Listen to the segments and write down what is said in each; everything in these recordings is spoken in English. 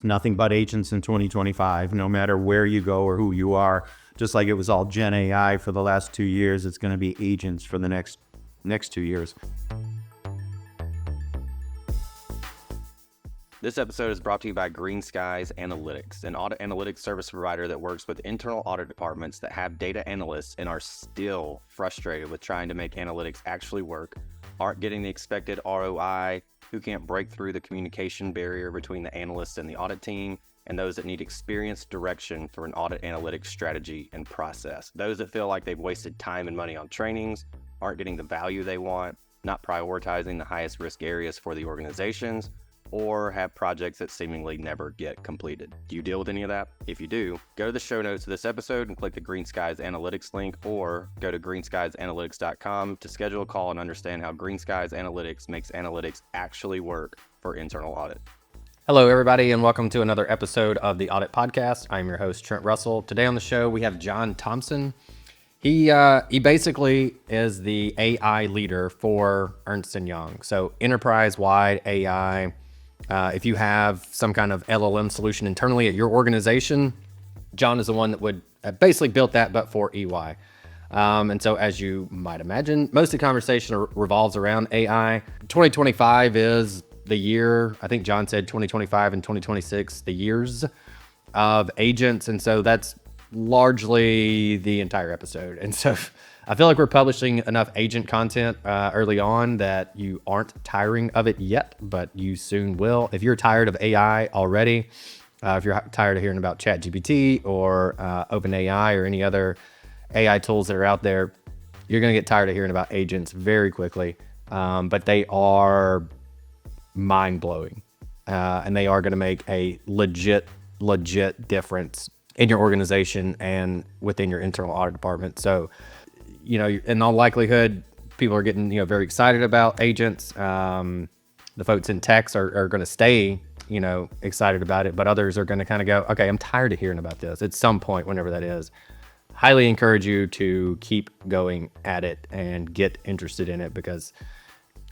Nothing but agents in 2025, no matter where you go or who you are. Just like it was all Gen AI for the last 2 years, it's going to be agents for the next 2 years. This episode is brought to you by Greenskies Analytics, an audit analytics service provider that works with internal audit departments that have data analysts and are still frustrated with trying to make analytics actually work, aren't getting the expected ROI, who can't break through the communication barrier between the analysts and the audit team, and those that need experienced direction for an audit analytics strategy and process. Those that feel like they've wasted time and money on trainings, aren't getting the value they want, not prioritizing the highest risk areas for the organizations, or have projects that seemingly never get completed. Do you deal with any of that? If you do, go to the show notes of this episode and click the Greenskies Analytics link, or go to greenskiesanalytics.com to schedule a call and understand how Greenskies Analytics makes analytics actually work for internal audit. Hello, everybody, and welcome to another episode of the Audit Podcast. I'm your host, Trent Russell. Today on the show, we have John Thompson. He basically is the AI leader for Ernst & Young. So enterprise-wide AI. If you have some kind of LLM solution internally at your organization, John is the one that would basically built that, but for EY. And so as you might imagine, most of the conversation revolves around AI. 2025 is the year, I think John said 2025 and 2026, the years of agents. And so that's largely the entire episode. And so I feel like we're publishing enough agent content early on that you aren't tiring of it yet, but you soon will. If you're tired of AI already, if you're tired of hearing about ChatGPT or OpenAI or any other AI tools that are out there, you're going to get tired of hearing about agents very quickly. But they are mind-blowing, and they are going to make a legit difference in your organization and within your internal audit department. So, in all likelihood, people are getting, very excited about agents. The folks in techs are going to stay, excited about it, but others are going to kind of go, okay, I'm tired of hearing about this at some point, whenever that is. Highly encourage you to keep going at it and get interested in it, because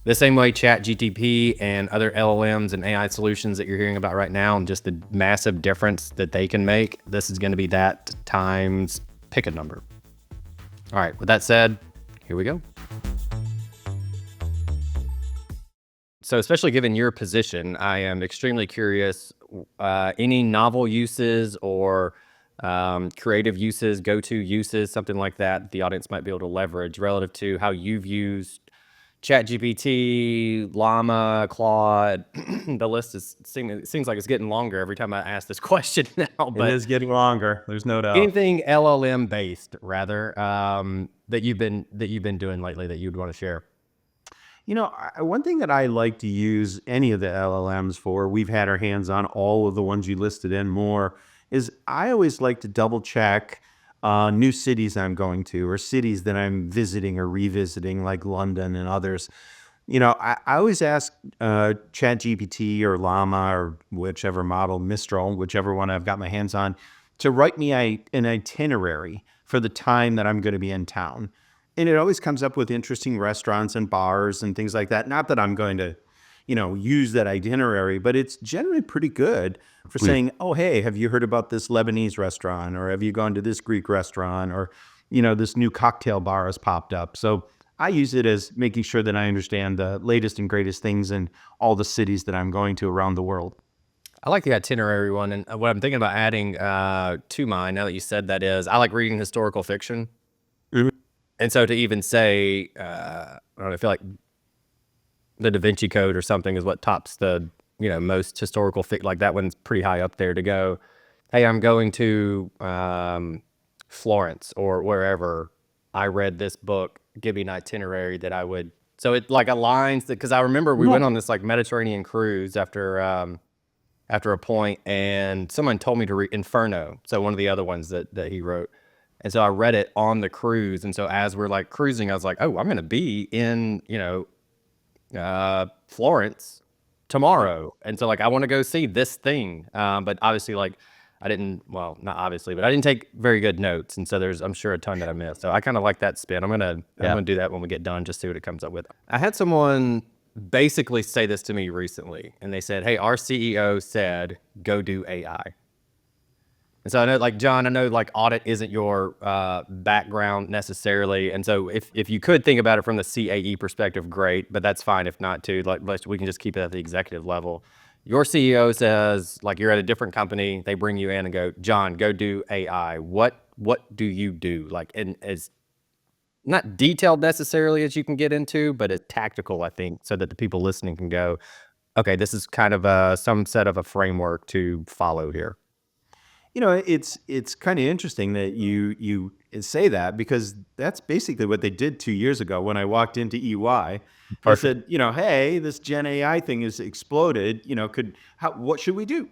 the same way ChatGPT and other LLMs and AI solutions that you're hearing about right now, and just the massive difference that they can make, this is going to be that times pick a number. All right, with that said, here we go. So especially given your position, I am extremely curious, any novel uses or creative uses, go-to uses, something like that the audience might be able to leverage relative to how you've used ChatGPT, Llama, Claude. The list seems like it's getting longer every time I ask this question now. But it is getting longer. There's no doubt. Anything LLM based, rather, that you've been doing lately that you'd want to share. One thing that I like to use any of the LLMs for, we've had our hands on all of the ones you listed and more, is I always like to double check new cities I'm going to, or cities that I'm visiting or revisiting, like London and others. I always ask ChatGPT or Llama or whichever model, Mistral, whichever one I've got my hands on, to write me an itinerary for the time that I'm going to be in town. And it always comes up with interesting restaurants and bars and things like that. Not that I'm going to, use that itinerary, but it's generally pretty good for saying, oh, hey, have you heard about this Lebanese restaurant? Or have you gone to this Greek restaurant? Or, this new cocktail bar has popped up. So I use it as making sure that I understand the latest and greatest things in all the cities that I'm going to around the world. I like the itinerary one. And what I'm thinking about adding to mine, now that you said that, is I like reading historical fiction. Mm-hmm. And so to even say, I feel like the Da Vinci Code or something is what tops the, most historical fiction. Like that one's pretty high up there to go, hey, I'm going to Florence or wherever. I read this book, give me an itinerary that I would. So it like aligns because I remember we went on this like Mediterranean cruise after a point, and someone told me to read Inferno. So one of the other ones that he wrote. And so I read it on the cruise. And so as we're like cruising, I was like, oh, I'm going to be in, Florence tomorrow. And so like, I want to go see this thing. But obviously like I didn't take very good notes. And so there's, I'm sure, a ton that I missed. So I kind of like that spin. I'm going to do that when we get done, just see what it comes up with. I had someone basically say this to me recently, and they said, "Hey, our CEO said go do AI." And so I know, like, John, I know like audit isn't your background necessarily, and so if you could think about it from the CAE perspective, great, but that's fine if not too. Like, we can just keep it at the executive level. Your CEO says, like, you're at a different company, they bring you in and go, John, go do AI. What do you do? Like, and as not detailed necessarily as you can get into, but as tactical, I think, so that the people listening can go, okay, this is kind of some set of a framework to follow here. It's kind of interesting that you say that, because that's basically what they did 2 years ago when I walked into EY. They said, hey, this Gen AI thing has exploded. What should we do?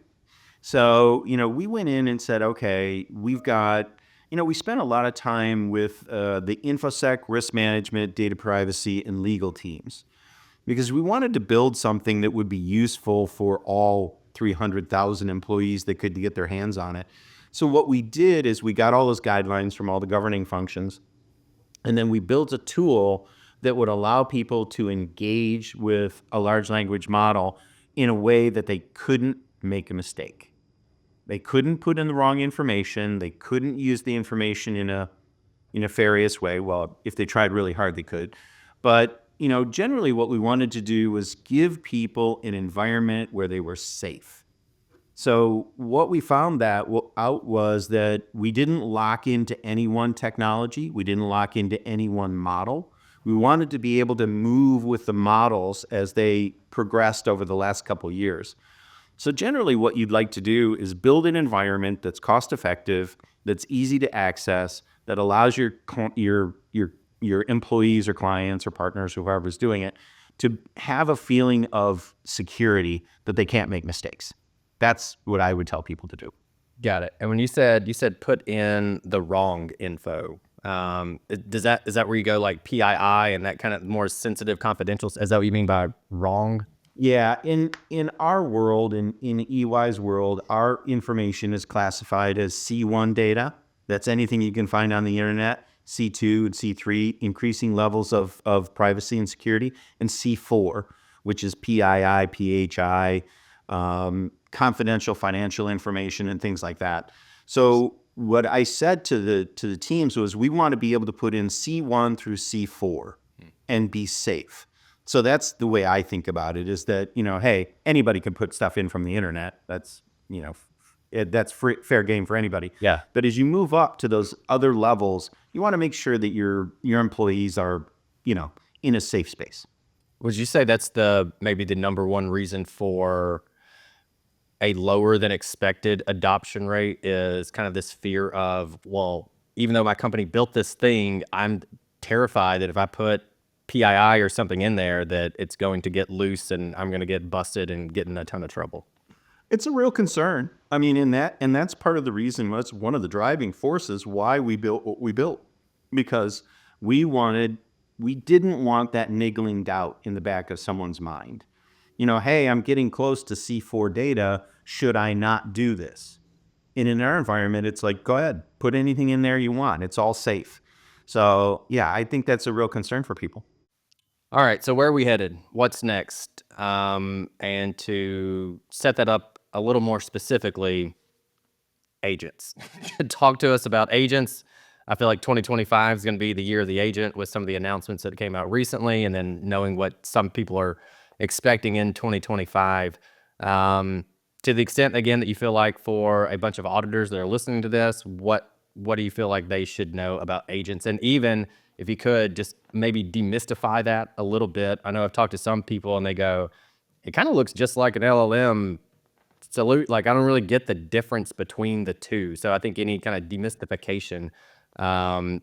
So, we went in and said, okay, we've got, we spent a lot of time with the InfoSec, risk management, data privacy, and legal teams, because we wanted to build something that would be useful for all 300,000 employees that could get their hands on it. So what we did is we got all those guidelines from all the governing functions, and then we built a tool that would allow people to engage with a large language model in a way that they couldn't make a mistake. They couldn't put in the wrong information. They couldn't use the information in a nefarious way. Well, if they tried really hard, they could. But generally what we wanted to do was give people an environment where they were safe. So what we found out was that we didn't lock into any one technology. We didn't lock into any one model. We wanted to be able to move with the models as they progressed over the last couple of years. So generally what you'd like to do is build an environment that's cost effective, that's easy to access, that allows your employees or clients or partners, whoever's doing it, to have a feeling of security that they can't make mistakes. That's what I would tell people to do. Got it. And when you said put in the wrong info, is that where you go like PII and that kind of more sensitive, confidential? Is that what you mean by wrong? Yeah, in our world, in EY's world, our information is classified as C1 data. That's anything you can find on the internet. C2 and C3, increasing levels of privacy and security, and C4, which is PII, PHI, confidential financial information and things like that. So what I said to the teams was, we want to be able to put in C1 through C4 and be safe. So that's the way I think about it, is that, hey, anybody can put stuff in from the internet. That's, that's fair game for anybody. Yeah. But as you move up to those other levels, you want to make sure that your employees are, in a safe space. Would you say that's maybe the number one reason for a lower than expected adoption rate, is kind of this fear of, well, even though my company built this thing, I'm terrified that if I put PII or something in there, that it's going to get loose and I'm going to get busted and get in a ton of trouble? It's a real concern. I mean, and that's part of the reason, that's one of the driving forces why we built what we built, because we didn't want that niggling doubt in the back of someone's mind. Hey, I'm getting close to C4 data. Should I not do this? And in our environment, it's like, go ahead, put anything in there you want. It's all safe. So yeah, I think that's a real concern for people. All right, so where are we headed? What's next? And to set that up a little more specifically, agents. Talk to us about agents. I feel like 2025 is going to be the year of the agent, with some of the announcements that came out recently, and then knowing what some people are expecting in 2025. To the extent, again, that you feel like for a bunch of auditors that are listening to this, what do you feel like they should know about agents? And even if you could just maybe demystify that a little bit. I know I've talked to some people and they go, it kind of looks just like an LLM. Salute, like, I don't really get the difference between the two. So I think any kind of demystification,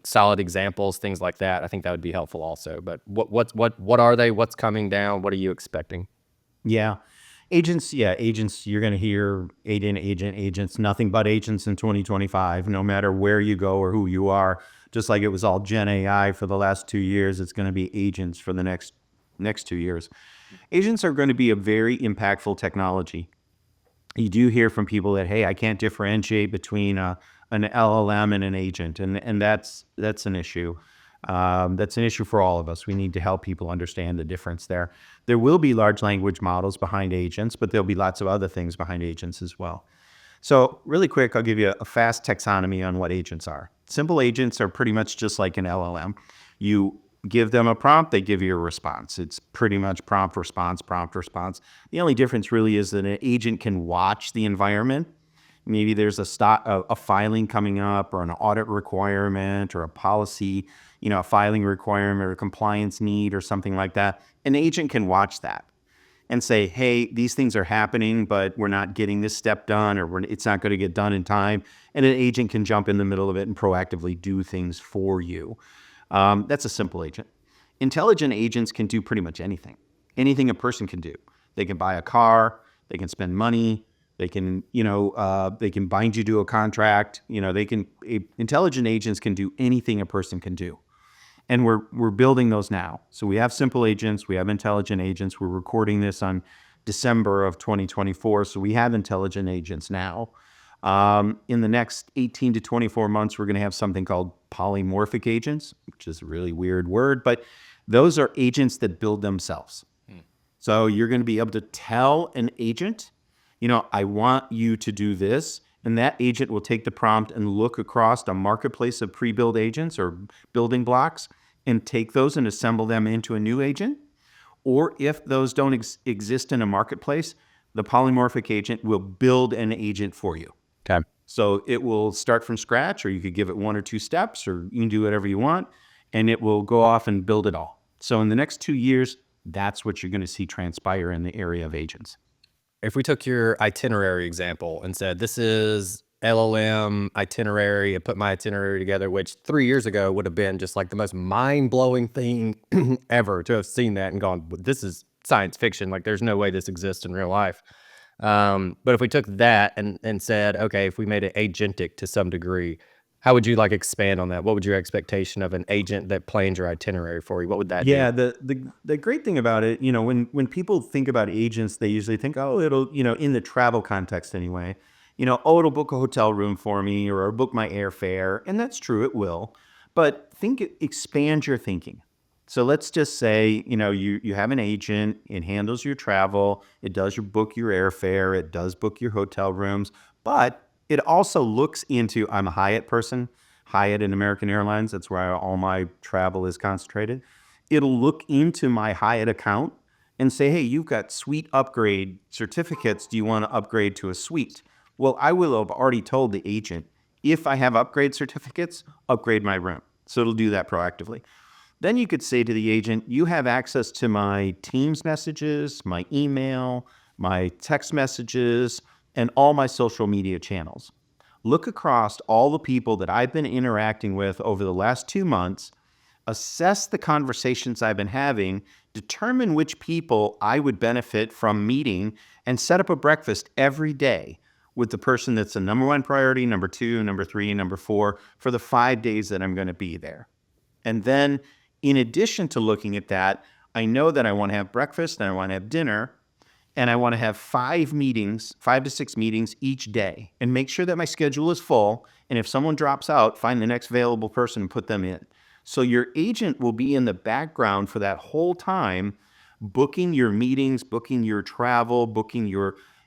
solid examples, things like that, I think that would be helpful also. But what are they? What's coming down? What are you expecting? Yeah. Agents, you're going to hear agents, nothing but agents in 2025, no matter where you go or who you are. Just like it was all Gen AI for the last 2 years, it's going to be agents for the next 2 years. Agents are going to be a very impactful technology. You do hear from people that, hey, I can't differentiate between an LLM and an agent, and that's an issue. That's an issue for all of us. We need to help people understand the difference there. There will be large language models behind agents, but there'll be lots of other things behind agents as well. So really quick, I'll give you a fast taxonomy on what agents are. Simple agents are pretty much just like an LLM. You give them a prompt, they give you a response. It's pretty much prompt, response, prompt, response. The only difference really is that an agent can watch the environment. Maybe there's a filing coming up, or an audit requirement, or a policy, a filing requirement or a compliance need or something like that. An agent can watch that and say, hey, these things are happening, but we're not getting this step done, or it's not going to get done in time. And an agent can jump in the middle of it and proactively do things for you. That's a simple agent. Intelligent agents can do pretty much anything a person can do. They can buy a car, they can spend money, they can, they can bind you to a contract. Intelligent agents can do anything a person can do. And we're building those now. So we have simple agents, we have intelligent agents. We're recording this on December of 2024. So we have intelligent agents now. In the next 18 to 24 months, we're going to have something called polymorphic agents, which is a really weird word, but those are agents that build themselves. So you're going to be able to tell an agent, I want you to do this. And that agent will take the prompt and look across a marketplace of pre-built agents or building blocks and take those and assemble them into a new agent. Or if those don't exist in a marketplace, the polymorphic agent will build an agent for you. Okay. So it will start from scratch, or you could give it 1 or 2 steps, or you can do whatever you want, and it will go off and build it all. So in the next 2 years, that's what you're going to see transpire in the area of agents. If we took your itinerary example and said, this is LLM itinerary, and put my itinerary together, which 3 years ago would have been just like the most mind-blowing thing ever to have seen that and gone, this is science fiction. Like, there's no way this exists in real life. But if we took that and said, okay, if we made it agentic to some degree, how would you expand on that? What would your expectation of an agent that plans your itinerary for you? What would that do? The great thing about it, when people think about agents, they usually think, oh, it'll, in the travel context anyway, it'll book a hotel room for me, or book my airfare. And that's true, it will. But expand your thinking. So let's just say, you have an agent, it handles your travel, it does book your airfare, it does book your hotel rooms, but it also looks into, I'm a Hyatt person, Hyatt and American Airlines, that's where all my travel is concentrated. It'll look into my Hyatt account and say, hey, you've got suite upgrade certificates. Do you want to upgrade to a suite? Well, I will have already told the agent, if I have upgrade certificates, upgrade my room. So it'll do that proactively. Then you could say to the agent, you have access to my Teams messages, my email, my text messages, and all my social media channels. Look across all the people that I've been interacting with over the last 2 months, assess the conversations I've been having, determine which people I would benefit from meeting, and set up a breakfast every day with the person that's the number 1 priority, number 2, number 3, number 4 for the 5 days that I'm going to be there. And then in addition to looking at that, I know that I want to have breakfast and I want to have dinner, and I want to have 5 to 6 meetings each day, and make sure that my schedule is full. And if someone drops out, find the next available person and put them in. So your agent will be in the background for that whole time, booking your meetings, booking your travel,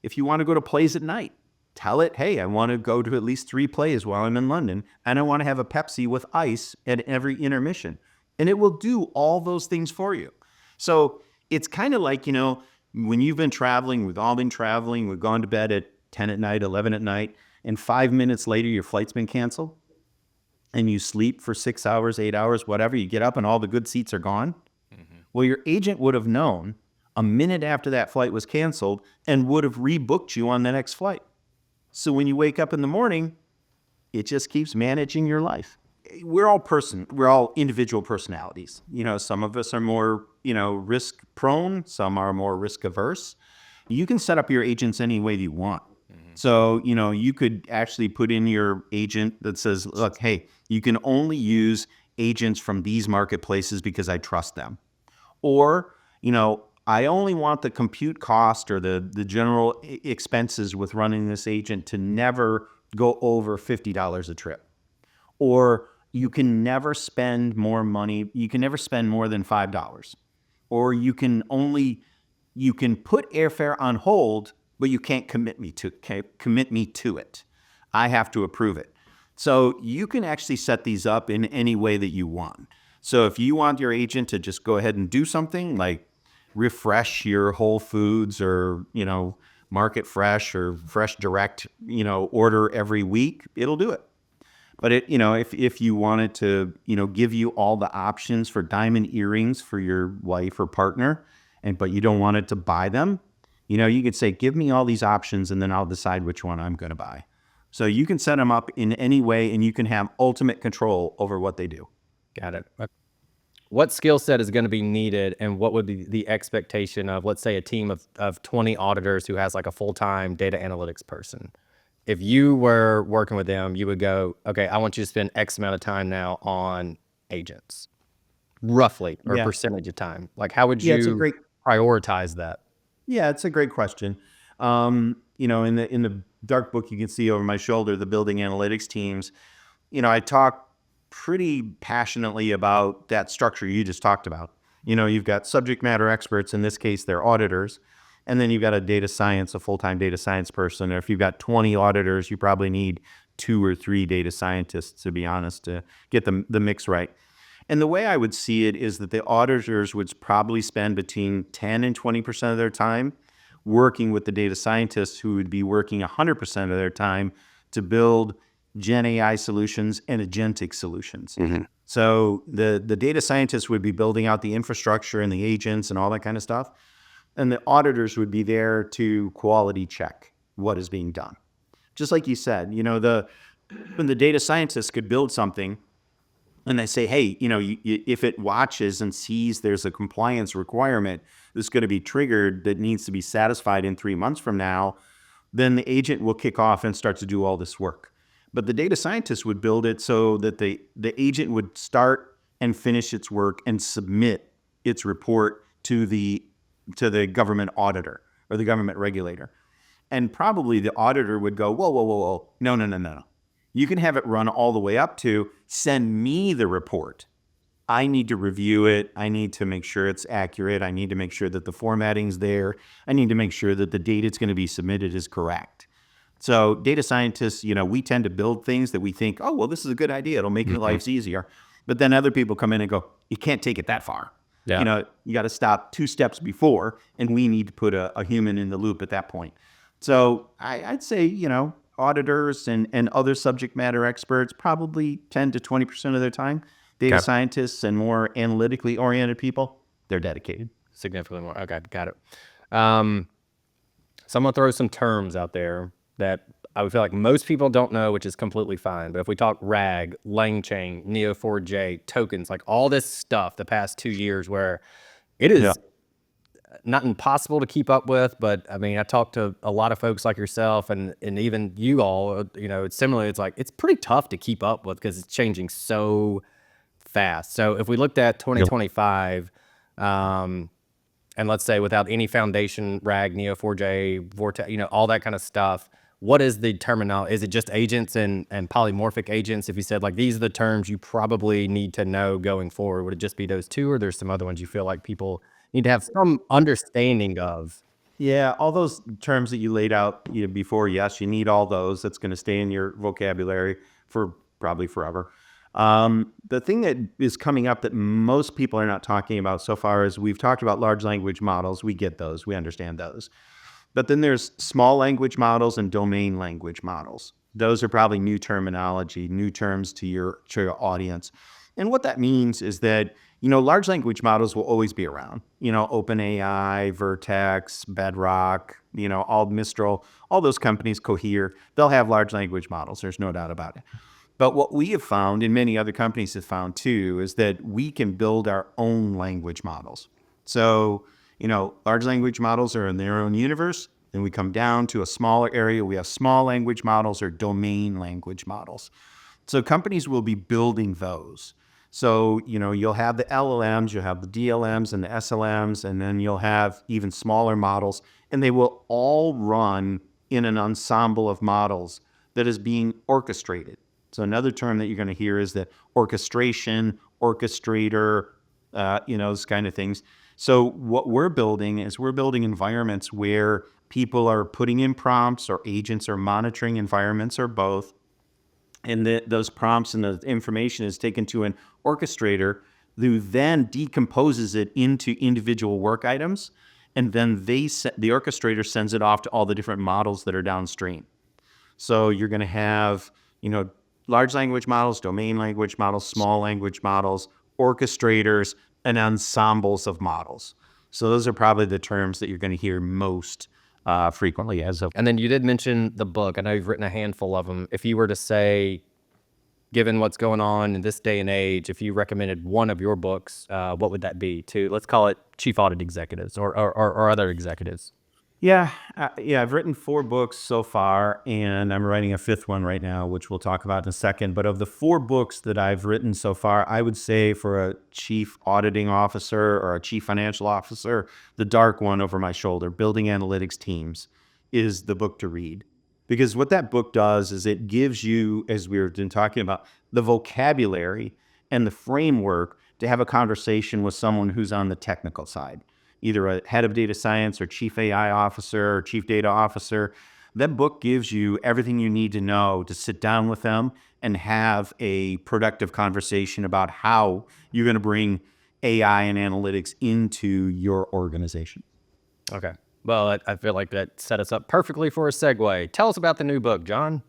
if you want to go to plays at night, tell it, hey, I want to go to at least 3 plays while I'm in London, and I want to have a Pepsi with ice at every intermission. And it will do all those things for you. So it's kind of like, when you've been traveling, we've all been traveling, we've gone to bed at 10 at night, 11 at night, and 5 minutes later, your flight's been canceled, and you sleep for 6 hours, 8 hours, whatever, you get up and all the good seats are gone. Mm-hmm. Well, your agent would have known a minute after that flight was canceled and would have rebooked you on the next flight. So when you wake up in the morning, it just keeps managing your life. We're all individual personalities. Some of us are more, risk prone. Some are more risk averse. You can set up your agents any way you want. Mm-hmm. So, you could actually put in your agent that says, look, hey, you can only use agents from these marketplaces because I trust them. Or, I only want the compute cost or the general expenses with running this agent to never go over $50 a trip. Or, you can never spend more money. You can never spend more than $5, or you can put airfare on hold, but you can't commit me to it. I have to approve it. So you can actually set these up in any way that you want. So if you want your agent to just go ahead and do something like refresh your Whole Foods or, Market Fresh or Fresh Direct, order every week, it'll do it. But if you wanted to, give you all the options for diamond earrings for your wife or partner, but you don't want it to buy them, you could say, give me all these options and then I'll decide which one I'm going to buy. So you can set them up in any way and you can have ultimate control over what they do. Got it. What skill set is going to be needed, and what would be the expectation of, let's say, a team of 20 auditors who has like a full-time data analytics person? If you were working with them, you would go, okay, I want you to spend X amount of time now on agents, roughly, or a percentage of time. Like, how would you prioritize that? Yeah, it's a great question. In the dark book you can see over my shoulder, the building analytics teams, I talk pretty passionately about that structure you just talked about. You've got subject matter experts, in this case, they're auditors, and then you've got a full-time data science person. Or if you've got 20 auditors, you probably need 2 or 3 data scientists, to be honest, to get the mix right. And the way I would see it is that the auditors would probably spend between 10 and 20% of their time working with the data scientists, who would be working 100% of their time to build Gen AI solutions and agentic solutions. Mm-hmm. So the data scientists would be building out the infrastructure and the agents and all that kind of stuff. And the auditors would be there to quality check what is being done. Just like you said, when the data scientists could build something and they say, hey, if it watches and sees there's a compliance requirement that's going to be triggered that needs to be satisfied in 3 months from now, then the agent will kick off and start to do all this work. But the data scientist would build it so that the agent would start and finish its work and submit its report to the government auditor or the government regulator. And probably the auditor would go, whoa, no. You can have it run all the way up to send me the report. I need to review it. I need to make sure it's accurate. I need to make sure that the formatting's there. I need to make sure that the data it's going to be submitted is correct. So data scientists, we tend to build things that we think, oh, well, this is a good idea. It'll make your lives easier. But then other people come in and go, you can't take it that far. Yeah. You got to stop 2 steps before, and we need to put a human in the loop at that point. So I'd say, auditors and other subject matter experts, probably 10 to 20% of their time. Data scientists and more analytically oriented people, they're dedicated. Significantly more. Okay, got it. So I'm going to throw some terms out there that I would feel like most people don't know, which is completely fine. But if we talk RAG, LangChain, Neo4j, tokens, like all this stuff the past 2 years, where it is not impossible to keep up with, but I mean, I talked to a lot of folks like yourself and even you all, it's similar. It's like, it's pretty tough to keep up with because it's changing so fast. So if we looked at 2025, and let's say without any foundation, RAG, Neo4j, Vortex, all that kind of stuff, what is the terminology? Is it just agents and polymorphic agents? If you said like, these are the terms you probably need to know going forward, would it just be those 2, or there's some other ones you feel like people need to have some understanding of? Yeah, all those terms that you laid out before, yes, you need all those. That's going to stay in your vocabulary for probably forever. The thing that is coming up that most people are not talking about so far is we've talked about large language models. We get those. We understand those. But then there's small language models and domain language models. Those are probably new terminology, new terms to your audience. And what that means is that, large language models will always be around. OpenAI, Vertex, Bedrock, all Mistral, all those companies, Cohere, they'll have large language models. There's no doubt about it. But what we have found, and many other companies have found too, is that we can build our own language models. So, large language models are in their own universe. Then we come down to a smaller area. We have small language models or domain language models. So companies will be building those. So, you'll have the LLMs, you'll have the DLMs and the SLMs, and then you'll have even smaller models, and they will all run in an ensemble of models that is being orchestrated. So another term that you're going to hear is the orchestration, orchestrator, those kind of things. So what we're building is we're building environments where people are putting in prompts, or agents are monitoring environments, or both. And those prompts and the information is taken to an orchestrator who then decomposes it into individual work items. And then the orchestrator sends it off to all the different models that are downstream. So you're going to have, large language models, domain language models, small language models, orchestrators, and ensembles of models. So those are probably the terms that you're going to hear most frequently as of. And then you did mention the book. I know you've written a handful of them. If you were to say, given what's going on in this day and age, if you recommended one of your books, what would that be to, let's call it chief audit executives or other executives? Yeah, I've written 4 books so far, and I'm writing a 5th one right now, which we'll talk about in a second. But of the 4 books that I've written so far, I would say for a chief auditing officer or a chief financial officer, the dark one over my shoulder, Building Analytics Teams, is the book to read. Because what that book does is it gives you, as we've been talking about, the vocabulary and the framework to have a conversation with someone who's on the technical side, either a head of data science or chief AI officer or chief data officer. That book gives you everything you need to know to sit down with them and have a productive conversation about how you're going to bring AI and analytics into your organization. Okay. Well, I feel like that set us up perfectly for a segue. Tell us about the new book, John.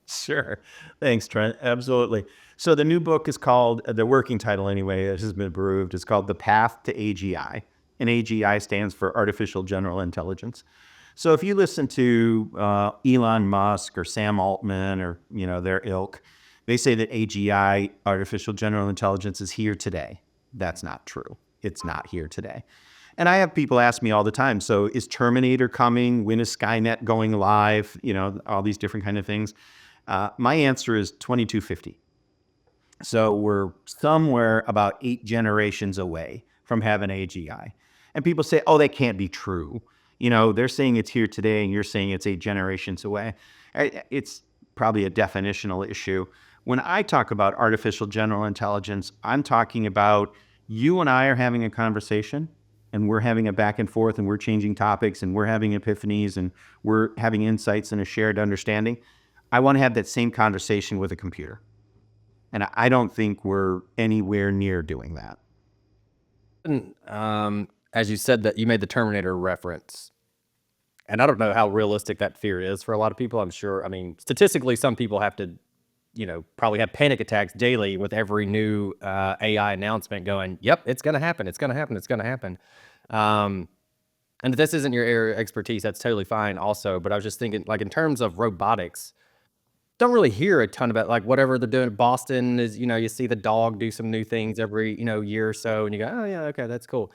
Sure. Thanks, Trent. Absolutely. So the new book is called, the working title anyway, it has been approved, it's called The Path to AGI. And AGI stands for Artificial General Intelligence. So if you listen to Elon Musk or Sam Altman or, their ilk, they say that AGI, Artificial General Intelligence, is here today. That's not true. It's not here today. And I have people ask me all the time, so is Terminator coming? When is Skynet going live? All these different kind of things. My answer is 2250. So we're somewhere about 8 generations away from having AGI. And people say, oh, that can't be true. They're saying it's here today and you're saying it's 8 generations away. It's probably a definitional issue. When I talk about artificial general intelligence, I'm talking about you and I are having a conversation and we're having a back and forth and we're changing topics and we're having epiphanies and we're having insights and a shared understanding. I want to have that same conversation with a computer. And I don't think we're anywhere near doing that. And, as you said that you made the Terminator reference, and I don't know how realistic that fear is for a lot of people. I'm sure, statistically, some people have to, probably have panic attacks daily with every new AI announcement going, yep, it's going to happen. It's going to happen. It's going to happen. And if this isn't your area of expertise, that's totally fine also. But I was just thinking, like, in terms of robotics, don't really hear a ton about, like, whatever they're doing in Boston is, you see the dog do some new things every, year or so, and you go, oh yeah, okay, that's cool.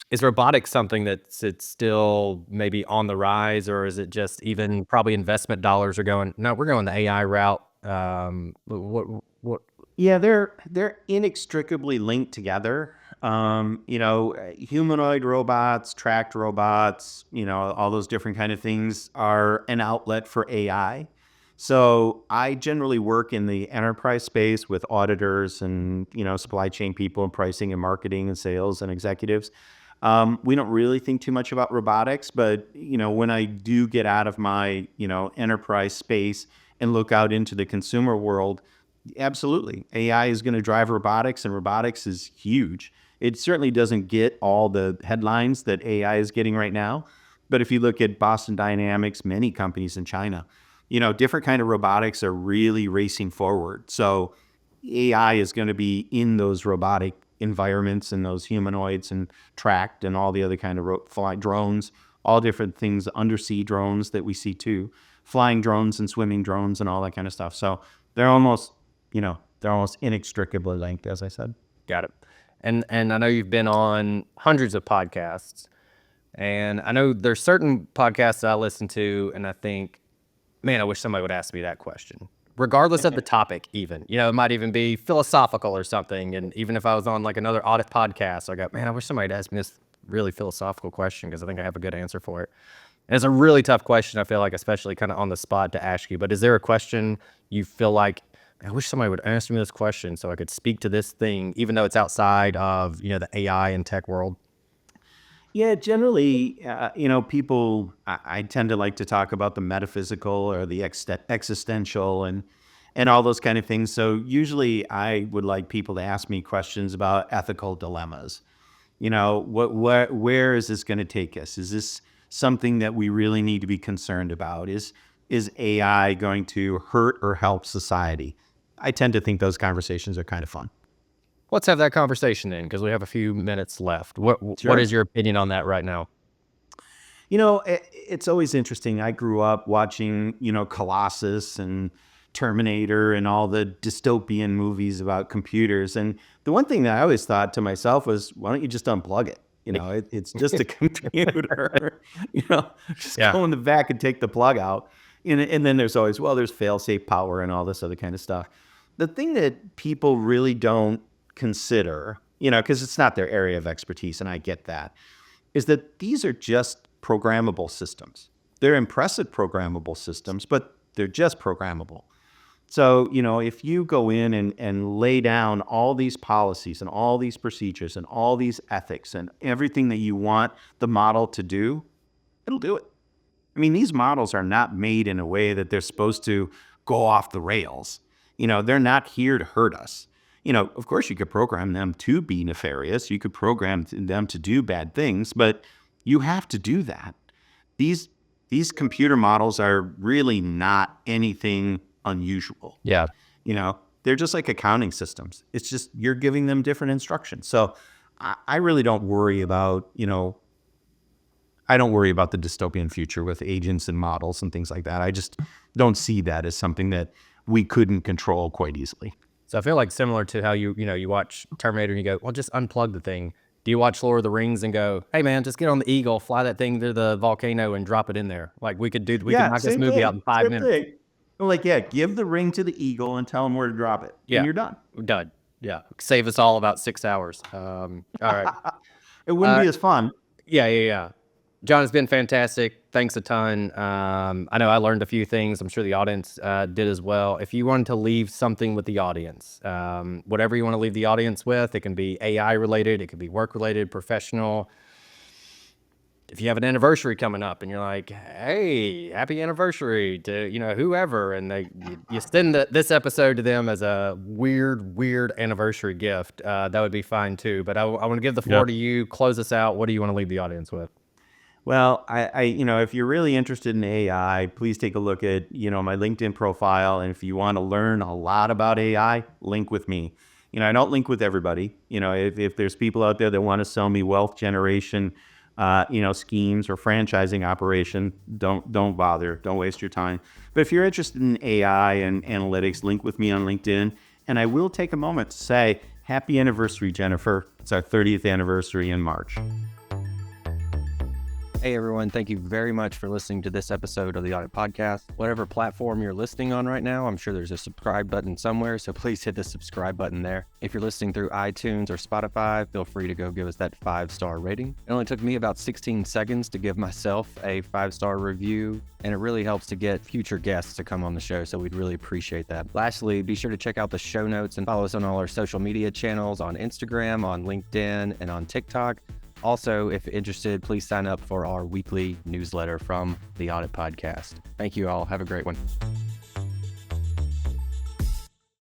Is robotics something that's it's still maybe on the rise, or is it just even probably investment dollars are going, no, we're going the AI route? What? Yeah, they're inextricably linked together. Humanoid robots, tracked robots, all those different kind of things are an outlet for AI. So I generally work in the enterprise space with auditors and, supply chain people and pricing and marketing and sales and executives. We don't really think too much about robotics, but, when I do get out of my, enterprise space and look out into the consumer world, absolutely. AI is going to drive robotics, and robotics is huge. It certainly doesn't get all the headlines that AI is getting right now. But if you look at Boston Dynamics, many companies in China, different kind of robotics are really racing forward. So AI is going to be in those robotic environments and those humanoids and tracked and all the other kind of flying drones, all different things, undersea drones that we see too, flying drones and swimming drones and all that kind of stuff. So they're almost inextricably linked, as I said. Got it. And I know you've been on hundreds of podcasts, and I know there's certain podcasts that I listen to, and I think, man, I wish somebody would ask me that question, regardless of the topic even. It might even be philosophical or something, and even if I was on like another audit podcast, I go, man, I wish somebody would ask me this really philosophical question because I think I have a good answer for it. And it's a really tough question, I feel like, especially kind of on the spot to ask you. But is there a question you feel like, I wish somebody would answer me this question so I could speak to this thing, even though it's outside of, the AI and tech world? Yeah, generally, people, I tend to like to talk about the metaphysical or the existential and all those kind of things. So usually I would like people to ask me questions about ethical dilemmas. Where is this going to take us? Is this something that we really need to be concerned about? Is AI going to hurt or help society? I tend to think those conversations are kind of fun. Let's have that conversation then, because we have a few minutes left. What Sure. is your opinion on that right now? It's always interesting. I grew up watching, Colossus and Terminator and all the dystopian movies about computers. And the one thing that I always thought to myself was, why don't you just unplug it? It's just a computer, just Yeah. go in the back and take the plug out. And then there's always, there's fail-safe power and all this other kind of stuff. The thing that people really don't consider, because it's not their area of expertise, and I get that, is that these are just programmable systems. They're impressive programmable systems, but they're just programmable. So, if you go in and lay down all these policies and all these procedures and all these ethics and everything that you want the model to do, it'll do it. I mean, these models are not made in a way that they're supposed to go off the rails. They're not here to hurt us. Of course, you could program them to be nefarious. You could program them to do bad things, but you have to do that. These computer models are really not anything unusual. Yeah. They're just like accounting systems. It's just you're giving them different instructions. So I really don't worry about, I don't worry about the dystopian future with agents and models and things like that. I just don't see that as something that we couldn't control quite easily. So I feel like similar to how you watch Terminator and you go, well, just unplug the thing. Do you watch Lord of the Rings and go, hey man, just get on the Eagle, fly that thing to the volcano and drop it in there? Like we could knock this movie out in 5 minutes. I'm like, give the ring to the Eagle and tell them where to drop it. Yeah. And you're done. We're done. Yeah. Save us all about 6 hours. All right. It wouldn't be as fun. Yeah. John, it's been fantastic. Thanks a ton. I know I learned a few things. I'm sure the audience did as well. If you wanted to leave something with the audience, whatever you want to leave the audience with, it can be AI related, it could be work related, professional. If you have an anniversary coming up and you're like, hey, happy anniversary to, whoever, and you send this episode to them as a weird anniversary gift, that would be fine too. But I want to give the floor to you, close us out. What do you want to leave the audience with? Well, I if you're really interested in AI, please take a look at, my LinkedIn profile. And if you want to learn a lot about AI, link with me. I don't link with everybody. If there's people out there that want to sell me wealth generation, schemes or franchising operation, don't bother. Don't waste your time. But if you're interested in AI and analytics, link with me on LinkedIn. And I will take a moment to say, happy anniversary, Jennifer. It's our 30th anniversary in March. Hey everyone, thank you very much for listening to this episode of the Audit Podcast. Whatever platform you're listening on right now, I'm sure there's a subscribe button somewhere, so please hit the subscribe button there. If you're listening through iTunes or Spotify, feel free to go give us that 5-star rating. It only took me about 16 seconds to give myself a 5-star review, and it really helps to get future guests to come on the show, so we'd really appreciate that. Lastly, be sure to check out the show notes and follow us on all our social media channels on Instagram, on LinkedIn, and on TikTok. Also, if interested, please sign up for our weekly newsletter from the Audit Podcast. Thank you all. Have a great one.